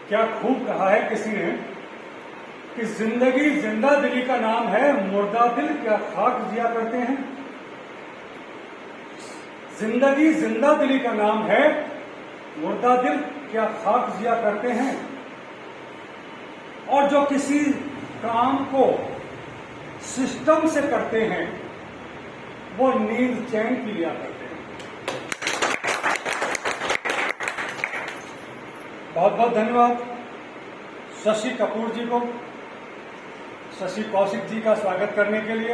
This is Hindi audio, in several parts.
क्या खूब कहा है किसी ने कि जिंदगी जिंदा दिली का नाम है, मुर्दा दिल क्या खाक जिया करते हैं। जिंदगी जिंदा दिली का नाम है, मुर्दा दिल क्या खाक जिया करते हैं। और जो किसी काम को सिस्टम से करते हैं वो नींद चैन की लिया करते हैं। बहुत बहुत धन्यवाद शशि कपूर जी को, शशि कौशिक जी का स्वागत करने के लिए।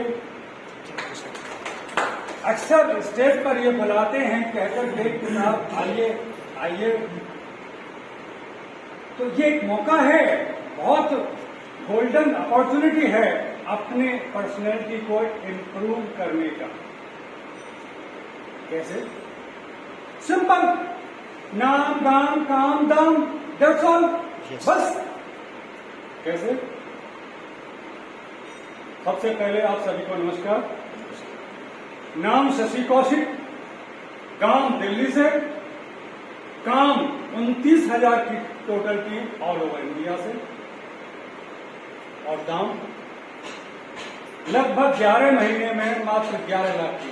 अक्सर स्टेज पर ये बुलाते हैं कहकर के कि आप आइए आइए, तो ये एक मौका है, बहुत गोल्डन अपॉर्चुनिटी है अपने पर्सनैलिटी को इम्प्रूव करने का। कैसे? सिंपल, नाम दाम काम दाम, दैट्स ऑल, बस। कैसे? सबसे पहले आप सभी को नमस्कार। नाम शशि कौशिक, गांव दिल्ली से, काम 29,000 की total team all over India से, और दाम लगभग 11 महीने में मात्र 11 लाख की।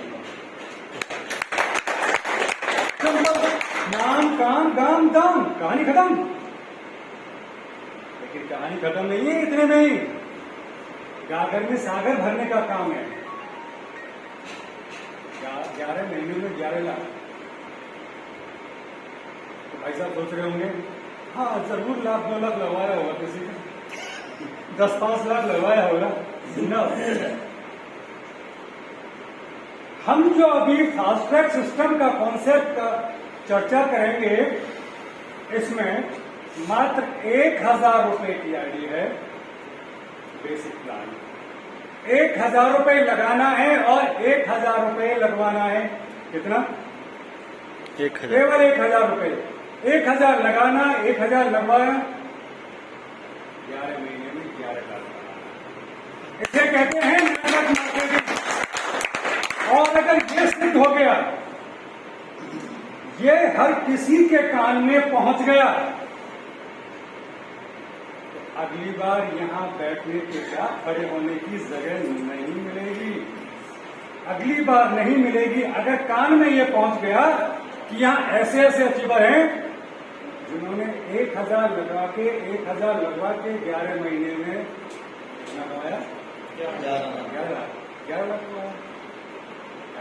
नाम काम गाम दाम, कहानी खत्म। लेकिन कहानी खत्म नहीं है इतने में ही, गागर में सागर भरने का काम है। 11 महीने में 11 लाख। तो भाई साहब सोच रहे होंगे, हाँ जरूर लाख 2 लाख लगवाया होगा किसी का, 10-5 लाख लगवाया होगा ना। हम जो अभी फास्ट ट्रैक सिस्टम का कॉन्सेप्ट का चर्चा करेंगे, इसमें मात्र 1,000 रुपए की आईडी है बेसिक प्लान। 1,000 रुपए लगाना है और 1,000 रुपए लगवाना है। कितना? 1,000, केवल 1,000 रुपए। 1,000 लगाना, 1,000 लगवाना, 11 महीने में 11 लाख। इसे कहते हैं नेटवर्क मार्केटिंग। और अगर ये सिद्ध हो गया, ये हर किसी के कान में पहुंच गया, तो अगली बार यहां बैठने के साथ खड़े होने की जगह नहीं मिलेगी। अगली बार नहीं मिलेगी। अगर कान में ये पहुंच गया कि यहां ऐसे ऐसे अचीवर हैं जिन्होंने 1,000 लगा के 1,000 लगवा के 11 महीने में लगवाया 11 लाख।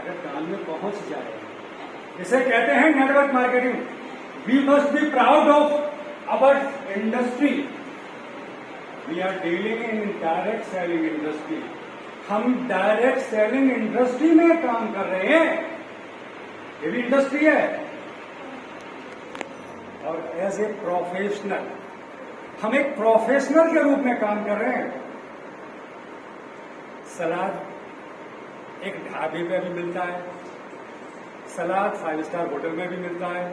अगर कान में पहुंच जाए, इसे कहते हैं network marketing. We must be proud of our industry. We are dealing in direct selling industry. हम डायरेक्ट सेलिंग इंडस्ट्री में काम कर रहे हैं, ये भी इंडस्ट्री है। और एज ए प्रोफेशनल, हम एक प्रोफेशनल के रूप में काम कर रहे हैं। सलाद एक ढाबे पे भी मिलता है, सलाद 5 स्टार होटल में भी मिलता है,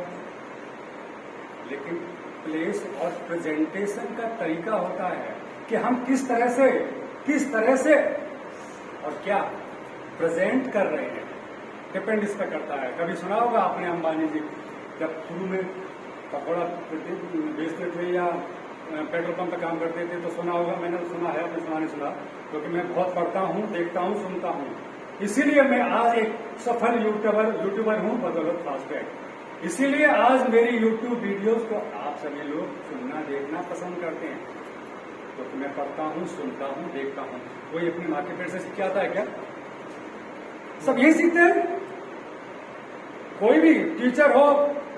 लेकिन प्लेस और प्रेजेंटेशन का तरीका होता है कि हम किस तरह से और क्या प्रेजेंट कर रहे हैं, डिपेंड इस पर करता है। कभी सुना होगा आपने अंबानी जी जब शुरू में पकौड़ा बेचते थे या पेट्रोल पंप पे काम करते थे, तो सुना होगा, मैंने सुना है, आपने सुना नहीं सुना, क्योंकि मैं बहुत पढ़ता हूँ, देखता हूँ, सुनता हूँ। इसीलिए मैं आज एक सफल यूट्यूबर हूँ बदौलत फास्ट ट्रैक। इसीलिए आज मेरी यूट्यूब वीडियोस को आप सभी लोग सुनना देखना पसंद करते हैं, क्योंकि तो मैं पढ़ता हूँ, सुनता हूँ, देखता हूँ। कोई अपनी माँ के पेट से सीख के आता है क्या? सब यही सीखते हैं। कोई भी टीचर हो,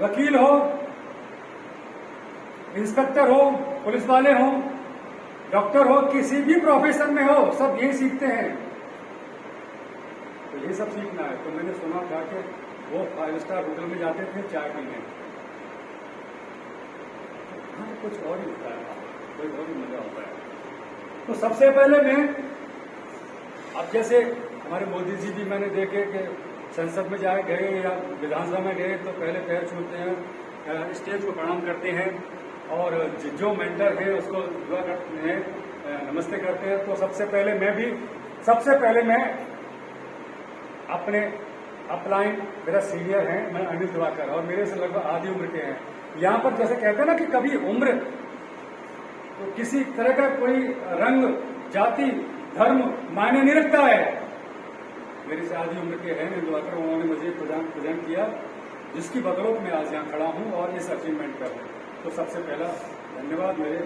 वकील हो, इंस्पेक्टर हो, पुलिस वाले हो, डॉक्टर हो, किसी भी प्रोफेशन में हो, सब यही सीखते हैं। तो ये सब सीखना है। तो मैंने सुना था कि वो 5 स्टार होटल में जाते थे चाय पीने, हाँ कुछ और ही होता है, कोई और ही मजा होता है। तो सबसे पहले मैं, अब जैसे हमारे मोदी जी भी मैंने देखे कि संसद में गए या विधानसभा में गए तो पहले पैर छूते हैं, स्टेज को प्रणाम करते हैं, और जो मेंटर है उसको दुआ करते हैं, नमस्ते करते हैं। तो सबसे पहले मैं अपने अपलाइन, मेरा सीनियर है, मैं अनिल दिवाकर, और मेरे से लगभग आधी उम्र के हैं। यहाँ पर जैसे कहते हैं ना कि कभी उम्र तो किसी तरह का कोई रंग, जाति, धर्म मायने नहीं रखता है। मेरी से आधी उम्र के हैं दिवाकर, उन्होंने मुझे प्रेजेंट किया, जिसकी बदौलत मैं आज यहाँ खड़ा हूँ और इस अचीवमेंट पर हूँ। तो सबसे पहला धन्यवाद मेरे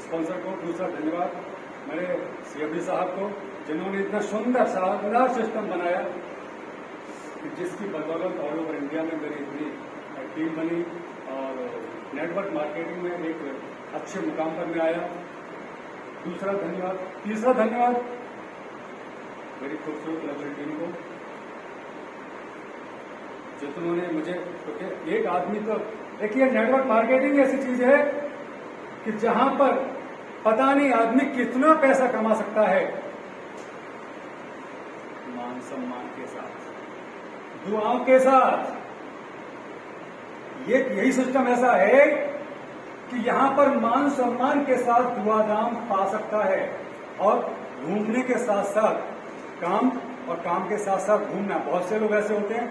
स्पॉन्सर को, दूसरा धन्यवाद मेरे CFD साहब को, जिन्होंने इतना सुंदर शानदार सिस्टम बनाया कि जिसकी बदौलत ऑल ओवर इंडिया में मेरी इतनी टीम बनी और नेटवर्क मार्केटिंग में एक अच्छे मुकाम पर मैं आया। दूसरा धन्यवाद। तीसरा धन्यवाद मेरी खूबसूरत लवली टीम को, जिन्होंने मुझे, क्योंकि एक आदमी तो, देखिए नेटवर्क मार्केटिंग ऐसी चीज है कि जहां पर पता नहीं आदमी कितना पैसा कमा सकता है, मान सम्मान के साथ, दुआओं के साथ। यही सिस्टम ऐसा है कि यहां पर मान सम्मान के साथ दुआ दाम पा सकता है, और घूमने के साथ साथ काम, और काम के साथ साथ घूमना। बहुत से लोग ऐसे होते हैं,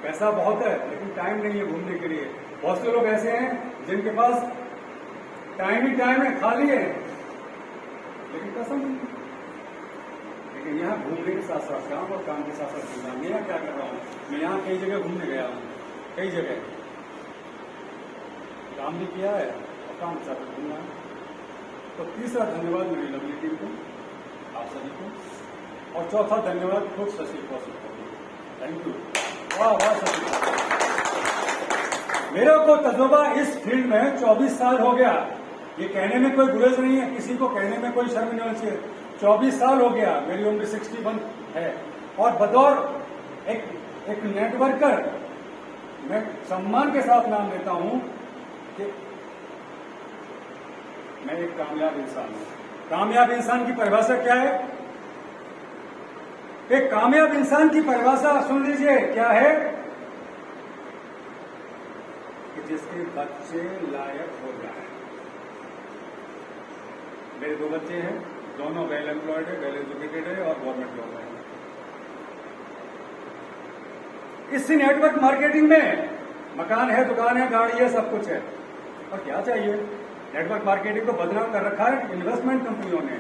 पैसा बहुत है लेकिन टाइम नहीं है घूमने के लिए। बहुत से लोग ऐसे हैं जिनके पास टाइम ही टाइम है, खाली है, लेकिन पैसा नहीं। लेकिन यहाँ घूमने के साथ साथ काम, और काम के साथ साथ घूमना। मैं यहाँ क्या कर रहा हूँ, मैं यहाँ कई जगह घूमने गया हूँ, कई जगह काम भी किया है और काम के साथ घूमना है। तो तीसरा धन्यवाद मेरी लवली टीम को, आप सभी को, और चौथा धन्यवाद खुद शशि कौशिक को। Thank you. वाह वाह शशि। मेरे को तजुर्बा इस फील्ड में 24 साल हो गया। ये कहने में कोई गुरेज नहीं है, किसी को कहने में कोई शर्म नहीं होनी चाहिए। 24 साल हो गया, मेरी उम्र 61 है, और बतौर एक नेटवर्कर मैं सम्मान के साथ नाम लेता हूं कि मैं एक कामयाब इंसान हूं। कामयाब इंसान की परिभाषा क्या है? एक कामयाब इंसान की परिभाषा सुन लीजिए, क्या है? कि जिसके बच्चे लायक हो जाए। मेरे 2 बच्चे हैं, दोनों वेल एम्प्लॉयड है, वेल एजुकेटेड है और गवर्नमेंट जॉब है। इसी नेटवर्क मार्केटिंग में मकान है, दुकान है, गाड़ी है, सब कुछ है, और क्या चाहिए? नेटवर्क मार्केटिंग को बदनाम कर रखा है इन्वेस्टमेंट कंपनियों ने।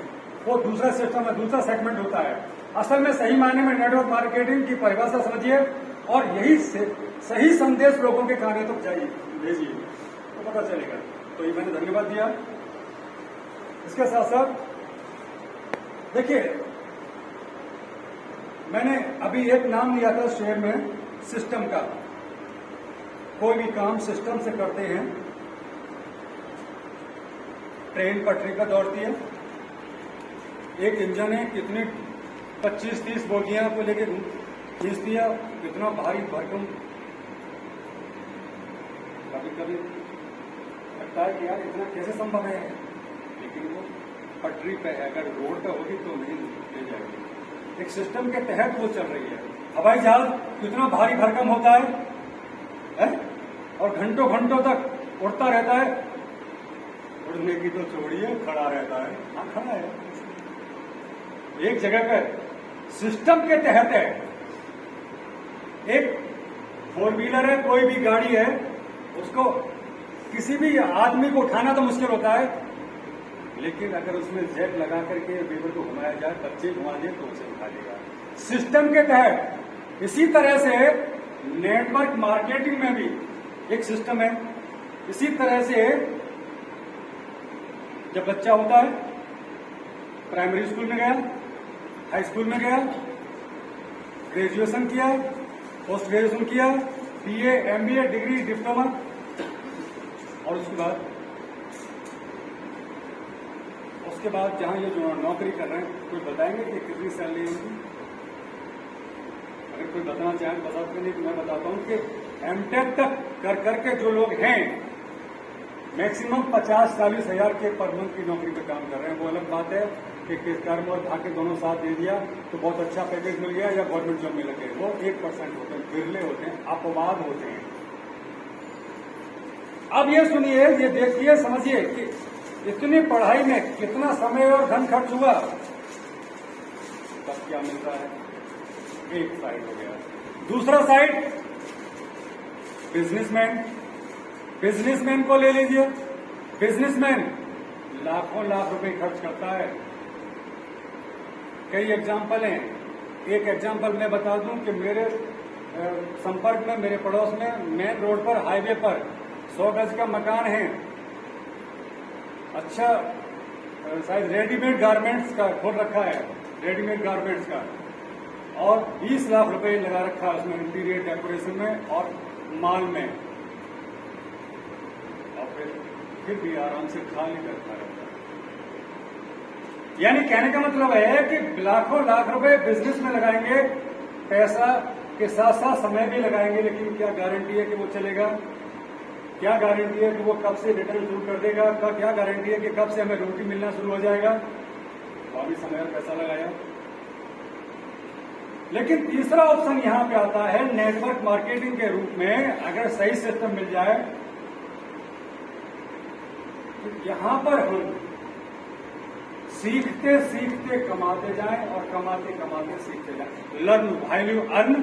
वो दूसरा सिस्टम है, दूसरा सेगमेंट होता है। असल में सही मायने में नेटवर्क मार्केटिंग की परिभाषा समझिए, और यही सही संदेश लोगों के कानों तक जाइए, भेजिए, तो पता चलेगा। तो ये मैंने धन्यवाद दिया। इसके साथ साथ देखिए, मैंने अभी एक नाम लिया था शेयर में, सिस्टम का। कोई भी काम सिस्टम से करते हैं। ट्रेन पटरी पर दौड़ती है, एक इंजन है, कितनी 25-30 बोगियां को लेकर खींच दिया, कितना भारी भरकम। कभी कभी लगता है कि यार इतना कैसे संभव है, लेकिन वो पटरी पे है, अगर रोड पे होगी तो नहीं ले जाएगी। एक सिस्टम के तहत वो चल रही है। हवाई जहाज कितना भारी भरकम होता है? और घंटों घंटों तक उड़ता रहता है। उड़ने की तो छोड़िए, खड़ा रहता है। हाँ, खड़ा है, एक जगह पर सिस्टम के तहत है। एक 4 व्हीलर है, कोई भी गाड़ी है, उसको किसी भी आदमी को उठाना तो मुश्किल होता है, लेकिन अगर उसमें जेट लगा करके व्हीलर को घुमाया जाए, बच्चे घुमा दे तो उसे उठा देगा, सिस्टम के तहत। इसी तरह से नेटवर्क मार्केटिंग में भी एक सिस्टम है। इसी तरह से जब बच्चा होता है, प्राइमरी स्कूल में गया, हाई स्कूल में गया, ग्रेजुएशन किया, पोस्ट ग्रेजुएशन किया, BA, MBA, डिग्री, डिप्लोमा, और उसके बाद जहां ये जो नौकरी कर रहे हैं, कोई बताएंगे कि कितनी सैलरी होगी? अगर कोई बताना चाहे तो बता देंगे। मैं बताता हूं कि MTech तक कर करके जो लोग हैं, मैक्सिमम 50-40 हजार के पर मंथ की नौकरी पे काम कर रहे हैं। वो अलग बात है कि कर्म और भाग्य दोनों साथ दे दिया तो बहुत अच्छा पैकेज मिल गया, या गवर्नमेंट जॉब में लगे। वो 1% होते हैं, बिरले होते हैं, अपवाद होते हैं। अब ये सुनिए, ये देखिए, समझिए कि इतनी पढ़ाई में कितना समय और धन खर्च हुआ, तब क्या मिलता है? एक साइड हो गया। दूसरा साइड बिजनेसमैन को ले लीजिए। बिजनेसमैन लाखों लाख रुपए खर्च करता है। कई एग्जाम्पल हैं। एक एग्जाम्पल मैं बता दूं कि मेरे संपर्क में, मेरे पड़ोस में मेन रोड पर, हाईवे पर 100 गज का मकान है। अच्छा, शायद रेडीमेड गारमेंट्स का खोल रखा है, रेडीमेड गारमेंट्स का, और 20 लाख रुपए लगा रखा है उसमें, इंटीरियर डेकोरेशन में और माल में, और फिर भी आराम से खाली करता रहता है। यानी कहने का मतलब है कि लाखों लाख रुपए बिजनेस में लगाएंगे, पैसा के साथ साथ समय भी लगाएंगे, लेकिन क्या गारंटी है कि वो चलेगा? क्या गारंटी है कि वो कब से रिटर्न शुरू कर देगा? क्या गारंटी है कि कब से हमें रोटी मिलना शुरू हो जाएगा? तो अभी समय और पैसा लगाया। लेकिन तीसरा ऑप्शन यहां पे आता है नेटवर्क मार्केटिंग के रूप में। अगर सही सिस्टम मिल जाए तो यहां पर हम सीखते सीखते कमाते जाएं और कमाते कमाते सीखते जाएं। Learn value earn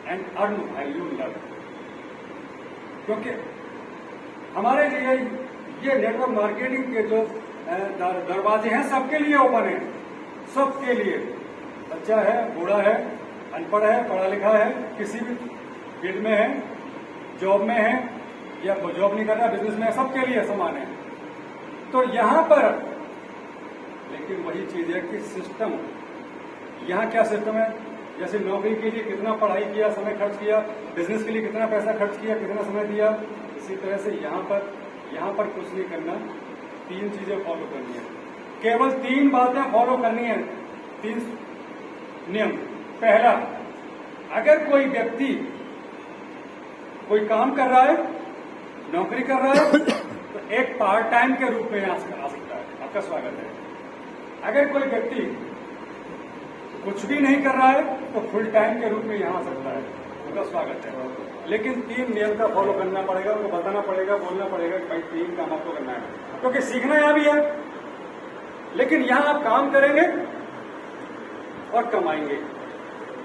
and earn value learn. क्योंकि हमारे लिए ये नेटवर्क मार्केटिंग के जो दरवाजे हैं सबके लिए ओपन है, सबके लिए। बच्चा है, बूढ़ा है, अनपढ़ है, पढ़ा लिखा है, किसी भी फील्ड में है, जॉब में है या जॉब नहीं कर रहा, बिजनेस में है, सबके लिए समान है। तो यहां पर लेकिन वही चीज है कि सिस्टम, यहां क्या सिस्टम है? जैसे नौकरी के लिए कितना पढ़ाई किया, समय खर्च किया, बिजनेस के लिए कितना पैसा खर्च किया, कितना समय दिया, इसी तरह से यहां पर कुछ नहीं करना, 3 चीजें फॉलो करनी है। केवल 3 बातें फॉलो करनी है, 3 नियम। पहला, अगर कोई व्यक्ति कोई काम कर रहा है, नौकरी कर रहा है, तो एक पार्ट टाइम के रूप में आ सकता है, आपका स्वागत है। अगर कोई व्यक्ति कुछ भी नहीं कर रहा है तो फुल टाइम के रूप में यहां आ सकता है, उनका स्वागत है। लेकिन 3 नियम का फॉलो करना पड़ेगा, उनको बताना पड़ेगा, बोलना पड़ेगा कि भाई 3 काम आपको करना है, क्योंकि सीखना यहां भी है। लेकिन यहां आप काम करेंगे और कमाएंगे,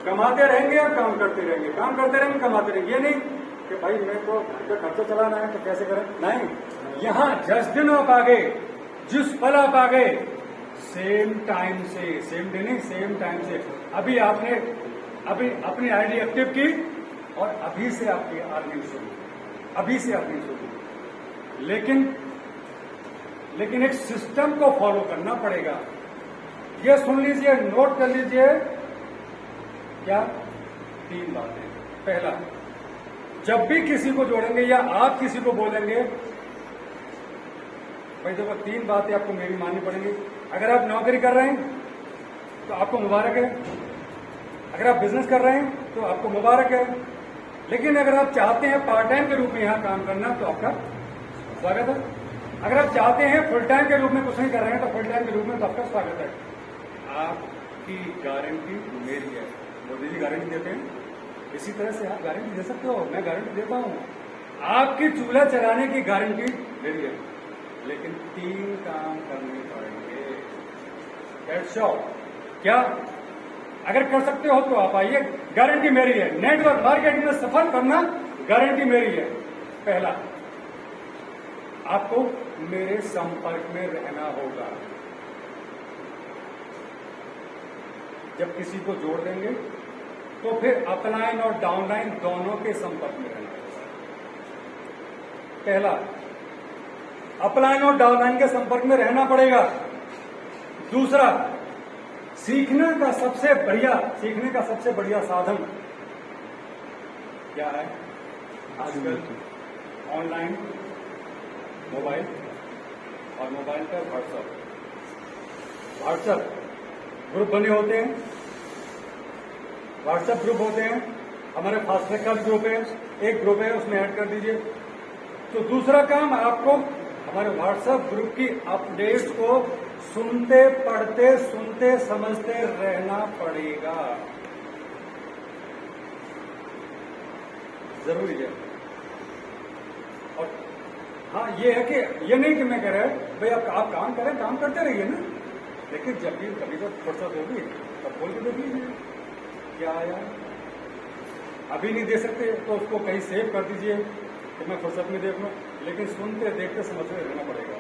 कमाते रहेंगे और काम करते रहेंगे, काम करते रहेंगे, कमाते रहेंगे। ये नहीं कि भाई मेरे को घर का खर्चा चलाना है तो कैसे करें, नहीं। यहां जिस दिन आप आ गए, जिस पल आप आ गए, सेम टाइम से, सेम डे नहीं, सेम टाइम से अभी आपने अपनी आईडी एक्टिव की और अभी से आपकी अर्निंग शुरू, अभी से अर्निंग शुरू। लेकिन एक सिस्टम को फॉलो करना पड़ेगा। ये सुन लीजिए, नोट कर लीजिए, क्या 3 बातें। पहला, जब भी किसी को जोड़ेंगे या आप किसी को बोलेंगे, भाई देखो 3 बातें आपको मेरी माननी पड़ेंगी। अगर आप नौकरी कर रहे हैं तो आपको मुबारक है, अगर आप बिजनेस कर रहे हैं तो आपको मुबारक है, लेकिन अगर आप चाहते हैं पार्ट टाइम के रूप में यहां काम करना तो आपका स्वागत है। अगर आप चाहते हैं फुल टाइम के रूप में कुछ नहीं कर रहे हैं तो फुल टाइम के रूप में तो आपका स्वागत है। आपकी गारंटी मेरी है। मोदी जी गारंटी देते हैं, इसी तरह से आप गारंटी दे सकते हो, मैं गारंटी देता हूं। आपकी चूल्हा चलाने की गारंटी मेरी है, लेकिन 3 काम करने पड़ेंगे। क्या अगर कर सकते हो तो आप आइए, गारंटी मेरी है। नेटवर्क मार्केटिंग में सफल करना गारंटी मेरी है। पहला, आपको मेरे संपर्क में रहना होगा। जब किसी को जोड़ देंगे तो फिर अपलाइन और डाउनलाइन दोनों के संपर्क में रहना होगा। पहला, अपलाइन और डाउनलाइन के संपर्क में रहना पड़ेगा। दूसरा, सीखने का सबसे बढ़िया साधन क्या है आजकल? ऑनलाइन, मोबाइल, और मोबाइल पर व्हाट्सएप ग्रुप बने होते हैं, व्हाट्सएप ग्रुप होते हैं। हमारे फास्ट ट्रैक का ग्रुप है, एक ग्रुप है, उसमें ऐड कर दीजिए। तो दूसरा काम, आपको हमारे व्हाट्सएप ग्रुप की अपडेट्स को सुनते, पढ़ते, सुनते, समझते रहना पड़ेगा, जरूरी है। और हाँ, ये है कि ये नहीं कि मैं कह रहा भाई आप काम करें, काम करते रहिए ना, लेकिन जब भी कभी तो फुर्सत होगी तब बोल के देख लीजिए क्या आया। अभी नहीं दे सकते तो उसको कहीं सेव कर दीजिए कि मैं फुर्सत में देख लूं, लेकिन सुनते, देखते, समझते रहना पड़ेगा।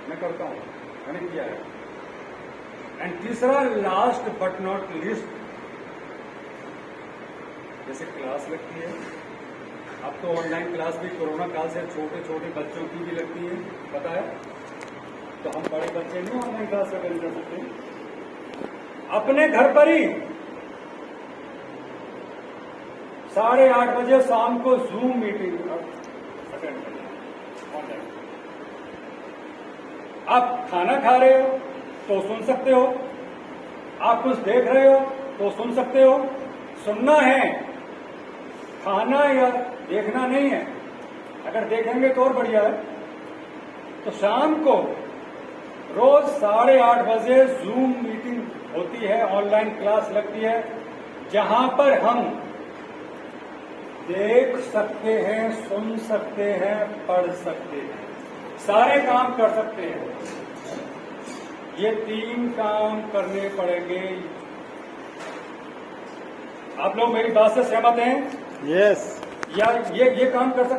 मैं करता हूँ, मैंने किया है। एंड तीसरा, लास्ट बट नॉट लीस्ट, जैसे क्लास लगती है, अब तो ऑनलाइन क्लास भी कोरोना काल से छोटे छोटे बच्चों की भी लगती है, पता है। तो हम बड़े बच्चे नहीं ऑनलाइन क्लास अटेंड कर सकते। अपने घर पर ही 8:30 बजे शाम को जूम मीटिंग अटेंड करना ऑनलाइन। आप खाना खा रहे हो तो सुन सकते हो, आप कुछ देख रहे हो तो सुन सकते हो। सुनना है, खाना या देखना नहीं है। अगर देखेंगे तो और बढ़िया है। तो शाम को रोज 8:30 बजे जूम मीटिंग होती है, ऑनलाइन क्लास लगती है, जहां पर हम देख सकते हैं, सुन सकते हैं, पढ़ सकते हैं, सारे काम कर सकते हैं। ये 3 काम करने पड़ेंगे। आप लोग मेरी बात से सहमत हैं? यस। या ये काम कर सकते हैं?